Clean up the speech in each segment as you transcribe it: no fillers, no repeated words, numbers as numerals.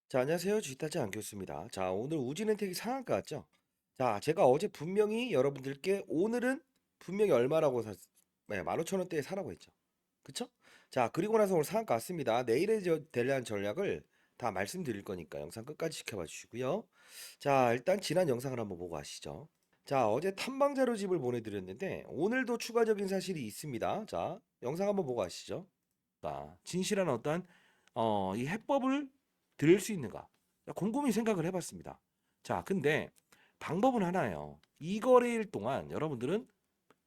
자, 안녕하세요. 주식타짜 안교수입니다. 자, 오늘 우진은택이 상한가 같죠? 자, 제가 어제 분명히 여러분들께 오늘은 분명히 얼마라고 15,000원대에 사라고 했죠. 그쵸? 자, 그리고 나서 오늘 상한가 왔습니다. 내일에 대한 전략을 다 말씀드릴 거니까 영상 끝까지 지켜봐 주시고요. 자, 일단 지난 영상을 한번 보고 가시죠. 자, 어제 탐방자료 집을 보내드렸는데 오늘도 추가적인 사실이 있습니다. 자, 영상 한번 보고 가시죠. 자, 진실한 어떤 이 해법을 드릴 수 있는가? 곰곰이 생각을 해봤습니다. 자, 근데 방법은 하나예요. 이 거래일 동안 여러분들은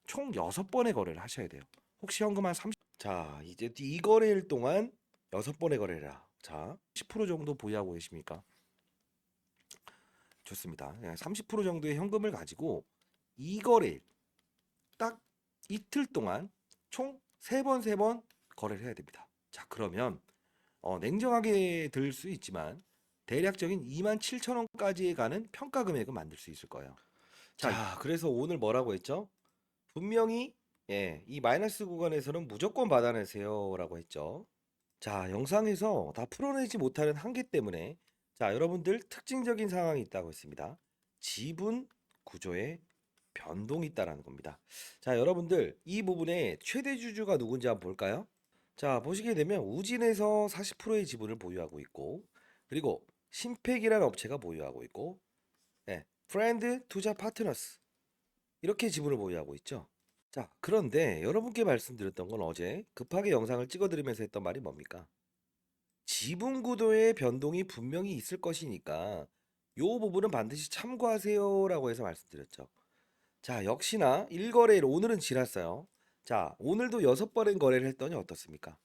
총 6번의 거래를 하셔야 돼요. 혹시 현금 한 30... 자, 이제 이 거래일 동안 6번의 거래라. 자, 10% 정도 보유하고 계십니까? 좋습니다. 30% 정도의 현금을 가지고 이 거래일 딱 이틀 동안 총 3번, 3번 거래를 해야 됩니다. 자, 그러면 냉정하게 들 수 있지만 대략적인 27,000원까지 가는 평가 금액은 만들 수 있을 거예요. 자, 그래서 오늘 뭐라고 했죠? 분명히 이 마이너스 구간에서는 무조건 받아내세요라고 했죠. 자, 영상에서 다 풀어내지 못하는 한계 때문에 자, 여러분들 특징적인 상황이 있다고 했습니다. 지분 구조에 변동이 있다라는 겁니다. 자, 여러분들 이 부분에 최대 주주가 누군지 한번 볼까요? 자, 보시게 되면 우진에서 40%의 지분을 보유하고 있고, 그리고 신팩이라는 업체가 보유하고 있고, 프렌드 투자 파트너스 이렇게 지분을 보유하고 있죠. 자, 그런데 여러분께 말씀드렸던 건 어제 급하게 영상을 찍어드리면서 했던 말이 뭡니까? 지분 구도의 변동이 분명히 있을 것이니까 요 부분은 반드시 참고하세요라고 해서 말씀드렸죠. 자, 역시나 1거래일 오늘은 지났어요. 자, 오늘도 6번의 거래를 했더니 어떻습니까?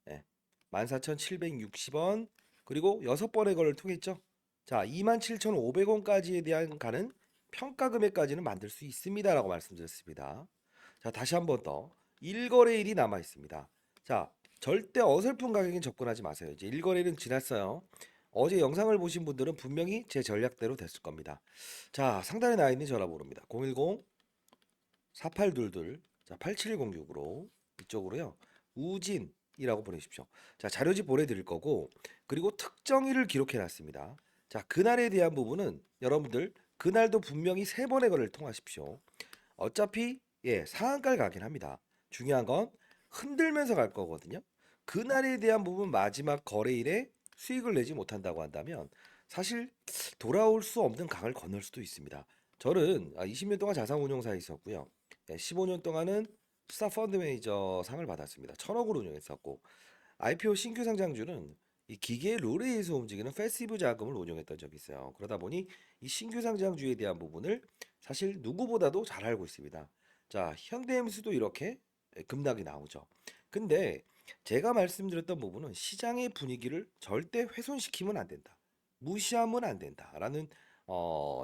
예. 14,760원 그리고 6번의 거래를 통했죠. 자, 27,500원까지에 대한 가는 평가 금액까지는 만들 수 있습니다라고 말씀드렸습니다. 자, 다시 한번 더 1거래일이 남아 있습니다. 자, 절대 어설픈 가격에 접근하지 마세요. 이제 1거래일은 지났어요. 어제 영상을 보신 분들은 분명히 제 전략대로 됐을 겁니다. 자, 상단에 나와 있는 전화번호입니다. 010 4822 자, 8706으로 이쪽으로요. 우진이라고 보내십시오. 자, 자료집 보내드릴 거고 그리고 특정일을 기록해 놨습니다. 자, 그날에 대한 부분은 여러분들 그날도 분명히 3번의 거래를 통하십시오. 어차피 상한가를 가긴 합니다. 중요한 건 흔들면서 갈 거거든요. 그날에 대한 부분 마지막 거래일에 수익을 내지 못한다고 한다면 사실 돌아올 수 없는 강을 건널 수도 있습니다. 저는 20년 동안 자산운용사에 있었고요. 15년 동안은 스타 펀드 매니저 상을 받았습니다. 1,000억을 운용했었고 IPO 신규 상장주는 이 기계의 룰에 의해서 움직이는 패시브 자금을 운용했던 적이 있어요. 그러다 보니 이 신규 상장주에 대한 부분을 사실 누구보다도 잘 알고 있습니다. 자, 현대엠스도 이렇게 급락이 나오죠. 근데 제가 말씀드렸던 부분은 시장의 분위기를 절대 훼손시키면 안 된다. 무시하면 안 된다라는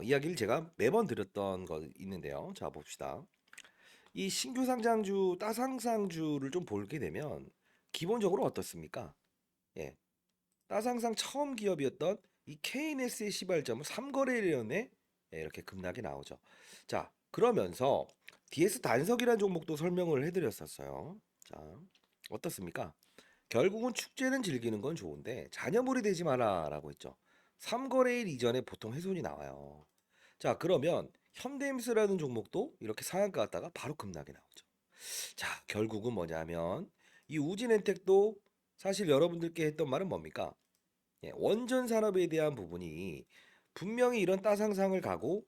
이야기를 제가 매번 드렸던 거 있는데요. 자, 봅시다. 이 신규 상장주, 따상상주를 좀 보게 되면 기본적으로 어떻습니까? 예. 따상상 처음 기업이었던 이 KNS의 시발점은 3거래일에 이렇게 급락이 나오죠. 자, 그러면서 DS 단석이라는 종목도 설명을 해드렸었어요. 자, 어떻습니까? 결국은 축제는 즐기는 건 좋은데 잔여물이 되지 마라라고 했죠. 3거래일 이전에 보통 훼손이 나와요. 자, 그러면 현대임스라는 종목도 이렇게 상한가 갔다가 바로 급락이 나오죠. 자, 결국은 뭐냐면 이 우진엔텍도 사실 여러분들께 했던 말은 뭡니까? 원전 산업에 대한 부분이 분명히 이런 따상상을 가고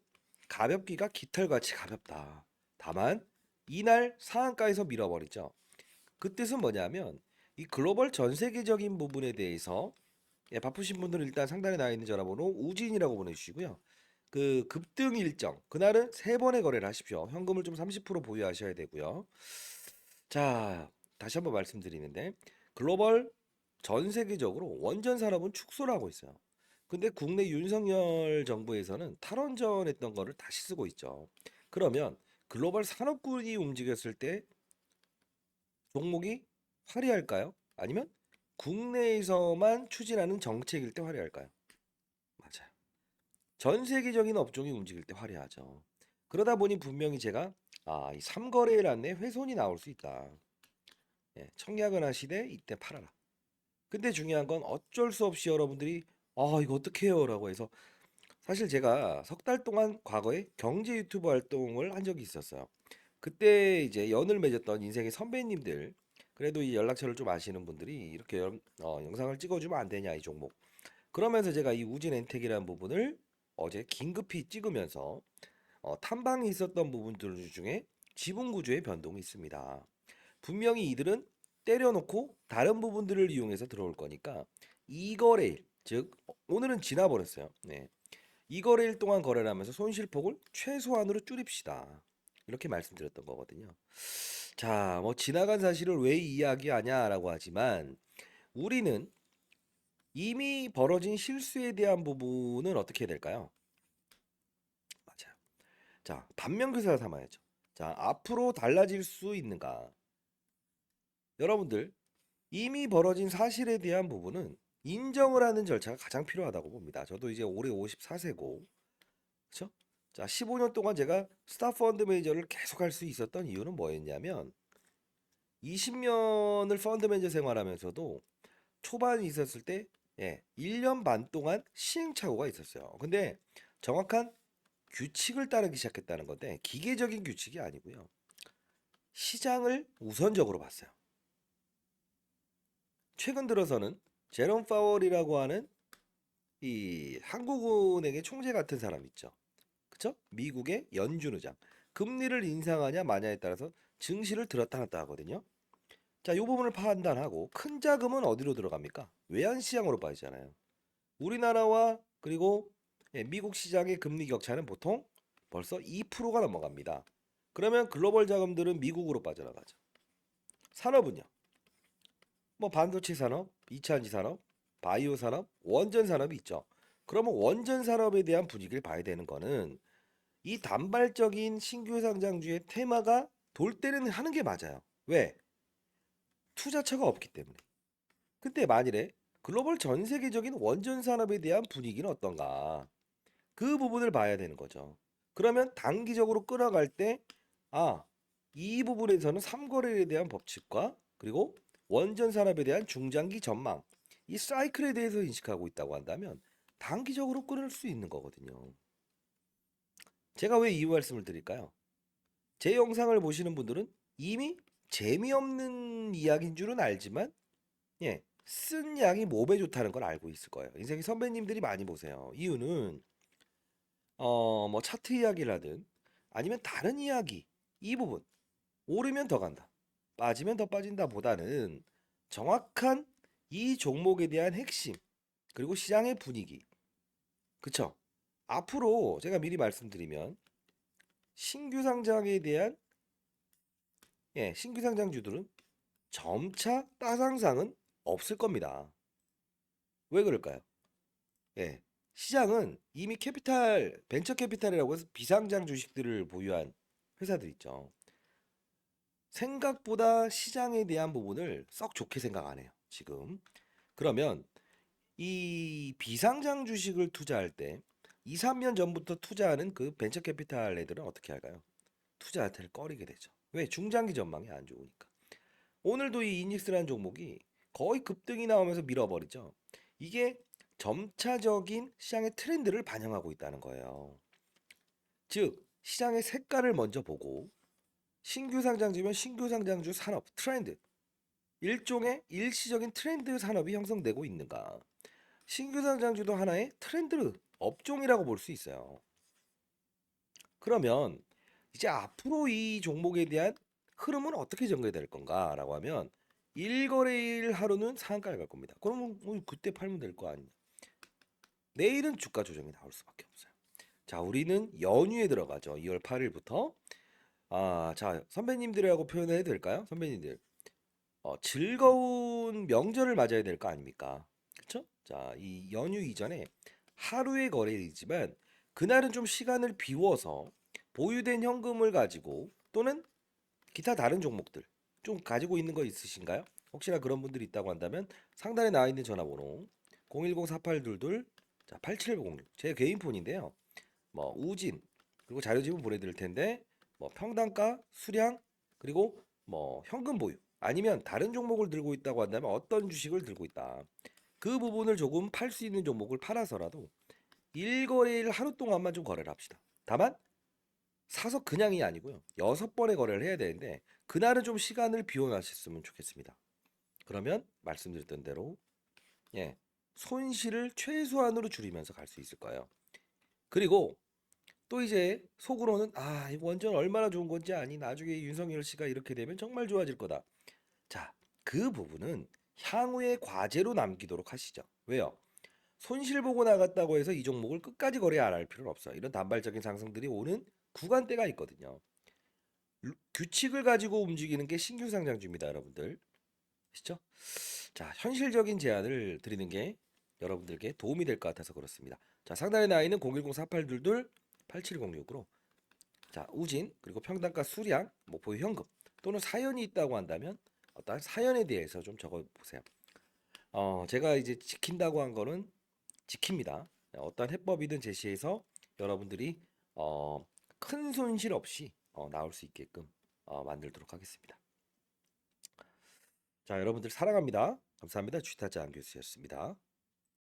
가볍기가 깃털같이 가볍다. 다만 이날 상한가에서 밀어버리죠. 그 뜻은 뭐냐면 이 글로벌 전 세계적인 부분에 대해서 바쁘신 분들은 일단 상단에 나와 있는 전화번호 우진이라고 보내주시고요. 그 급등 일정 그날은 3번의 거래를 하십시오. 현금을 좀 30% 보유하셔야 되고요. 자, 다시 한번 말씀드리는데 글로벌 전 세계적으로 원전 산업은 축소를 하고 있어요. 근데 국내 윤석열 정부에서는 탈원전했던 거를 다시 쓰고 있죠. 그러면 글로벌 산업군이 움직였을 때 종목이 화려할까요? 아니면 국내에서만 추진하는 정책일 때 화려할까요? 맞아요. 전 세계적인 업종이 움직일 때 화려하죠. 그러다 보니 분명히 제가 이 3거래일 안에 훼손이 나올 수 있다. 청약을 하시되 이때 팔아라. 근데 중요한 건 어쩔 수 없이 여러분들이 아, 이거 어떡해요? 라고 해서 사실 제가 석 달 동안 과거에 경제 유튜브 활동을 한 적이 있었어요. 그때 이제 연을 맺었던 인생의 선배님들, 그래도 이 연락처를 좀 아시는 분들이 이렇게 영상을 찍어주면 안 되냐, 이 종목. 그러면서 제가 이 우진 엔텍이라는 부분을 어제 긴급히 찍으면서 탐방이 있었던 부분들 중에 지분 구조의 변동이 있습니다. 분명히 이들은 때려놓고 다른 부분들을 이용해서 들어올 거니까 이거래일, 즉 오늘은 지나버렸어요. 네. 이거래일 동안 거래를 하면서 손실폭을 최소한으로 줄입시다. 이렇게 말씀드렸던 거거든요. 자, 뭐 지나간 사실을 왜 이야기하냐라고 하지만 우리는 이미 벌어진 실수에 대한 부분은 어떻게 해야 될까요? 맞아요. 자, 반면교사 삼아야죠. 자, 앞으로 달라질 수 있는가? 여러분들 이미 벌어진 사실에 대한 부분은 인정을 하는 절차가 가장 필요하다고 봅니다. 저도 이제 올해 54세고, 그렇죠? 자, 15년 동안 제가 스타펀드 매니저를 계속 할 수 있었던 이유는 뭐였냐면 20년을 펀드 매니저 생활하면서도 초반에 있었을 때 1년 반 동안 시행착오가 있었어요. 근데 정확한 규칙을 따르기 시작했다는 건데 기계적인 규칙이 아니고요. 시장을 우선적으로 봤어요. 최근 들어서는 제롬 파월이라고 하는 이 한국은행의 총재 같은 사람 있죠. 그쵸? 미국의 연준 의장. 금리를 인상하냐 마냐에 따라서 증시를 들었다 놨다 하거든요. 자, 이 부분을 판단하고 큰 자금은 어디로 들어갑니까? 외환시장으로 빠지잖아요. 우리나라와 그리고 미국 시장의 금리 격차는 보통 벌써 2%가 넘어갑니다. 그러면 글로벌 자금들은 미국으로 빠져나가죠. 산업은요? 뭐 반도체 산업, 2차전지 산업, 바이오 산업, 원전 산업이 있죠. 그러면 원전 산업에 대한 분위기를 봐야 되는 거는 이 단발적인 신규 상장주의 테마가 돌 때는 하는 게 맞아요. 왜? 투자처가 없기 때문에. 근데 만일에 글로벌 전 세계적인 원전 산업에 대한 분위기는 어떤가? 그 부분을 봐야 되는 거죠. 그러면 단기적으로 끌어갈 때, 아, 이 부분에서는 삼거래에 대한 법칙과 그리고 원전 산업에 대한 중장기 전망, 이 사이클에 대해서 인식하고 있다고 한다면 단기적으로 끊을 수 있는 거거든요. 제가 왜 이 말씀을 드릴까요? 제 영상을 보시는 분들은 이미 재미없는 이야기인 줄은 알지만, 쓴 양이 몸에 좋다는 걸 알고 있을 거예요. 인생의 선배님들이 많이 보세요. 이유는 뭐 차트 이야기를 하든 아니면 다른 이야기 이 부분 오르면 더 간다 빠지면 더 빠진다 보다는 정확한 이 종목에 대한 핵심 그리고 시장의 분위기 그쵸 앞으로 제가 미리 말씀드리면 신규 상장에 대한 신규 상장주들은 점차 따상상은 없을 겁니다. 왜 그럴까요? 예 시장은 이미 캐피탈 벤처 캐피탈이라고 해서 비상장 주식들을 보유한 회사들 있죠. 생각보다 시장에 대한 부분을 썩 좋게 생각 안 해요, 지금. 그러면 이 비상장 주식을 투자할 때 2, 3년 전부터 투자하는 그 벤처 캐피탈 애들은 어떻게 할까요? 투자한테를 꺼리게 되죠. 왜? 중장기 전망이 안 좋으니까. 오늘도 이 이닉스라는 종목이 거의 급등이 나오면서 밀어버리죠. 이게 점차적인 시장의 트렌드를 반영하고 있다는 거예요. 즉, 시장의 색깔을 먼저 보고 신규 상장주면 신규 상장주 산업 트렌드 일종의 일시적인 트렌드 산업이 형성되고 있는가? 신규 상장주도 하나의 트렌드 업종이라고 볼 수 있어요. 그러면 이제 앞으로 이 종목에 대한 흐름은 어떻게 전개될 건가라고 하면 일거래일 하루는 상한가를 갈 겁니다. 그러면 뭐 그때 팔면 될 거 아니냐? 내일은 주가 조정이 나올 수밖에 없어요. 자, 우리는 연휴에 들어가죠. 2월 8일부터. 아, 자, 선배님들이라고 표현해도 될까요? 선배님들. 즐거운 명절을 맞아야 될 거 아닙니까? 그쵸? 자, 이 연휴 이전에 하루의 거래이지만 그날은 좀 시간을 비워서 보유된 현금을 가지고 또는 기타 다른 종목들 좀 가지고 있는 거 있으신가요? 혹시나 그런 분들이 있다고 한다면 상단에 나와 있는 전화번호 010-4822 8706 제 개인 폰인데요. 뭐 우진 그리고 자료집은 보내드릴 텐데 뭐 평단가, 수량 그리고 뭐 현금 보유 아니면 다른 종목을 들고 있다고 한다면 어떤 주식을 들고 있다. 그 부분을 조금 팔 수 있는 종목을 팔아서라도 1거래일 하루 동안만 좀 거래를 합시다. 다만 사서 그냥이 아니고요. 6번의 거래를 해야 되는데 그날은 좀 시간을 비워놨으면 좋겠습니다. 그러면 말씀드렸던 대로 예, 손실을 최소한으로 줄이면서 갈 수 있을 거예요. 그리고 또 이제 속으로는 이 원전 얼마나 좋은 건지 아니 나중에 윤석열 씨가 이렇게 되면 정말 좋아질 거다. 자, 그 부분은 향후의 과제로 남기도록 하시죠. 왜요? 손실 보고 나갔다고 해서 이 종목을 끝까지 거래 안 할 필요는 없어요. 이런 단발적인 상승들이 오는 구간대가 있거든요. 규칙을 가지고 움직이는 게 신규 상장주입니다, 여러분들. 아시죠? 자, 현실적인 제안을 드리는 게 여러분들께 도움이 될 것 같아서 그렇습니다. 자, 상단의 나이는 010-4822-8706으로 자, 우진 그리고 평단가 수량, 뭐 보유 현금 또는 사연이 있다고 한다면 어떤 사연에 대해서 좀 적어 보세요. 제가 이제 지킨다고 한 거는 지킵니다. 어떤 해법이든 제시해서 여러분들이 큰 손실 없이 나올 수 있게끔 만들도록 하겠습니다. 자, 여러분들 사랑합니다. 감사합니다. 주타장 교수였습니다.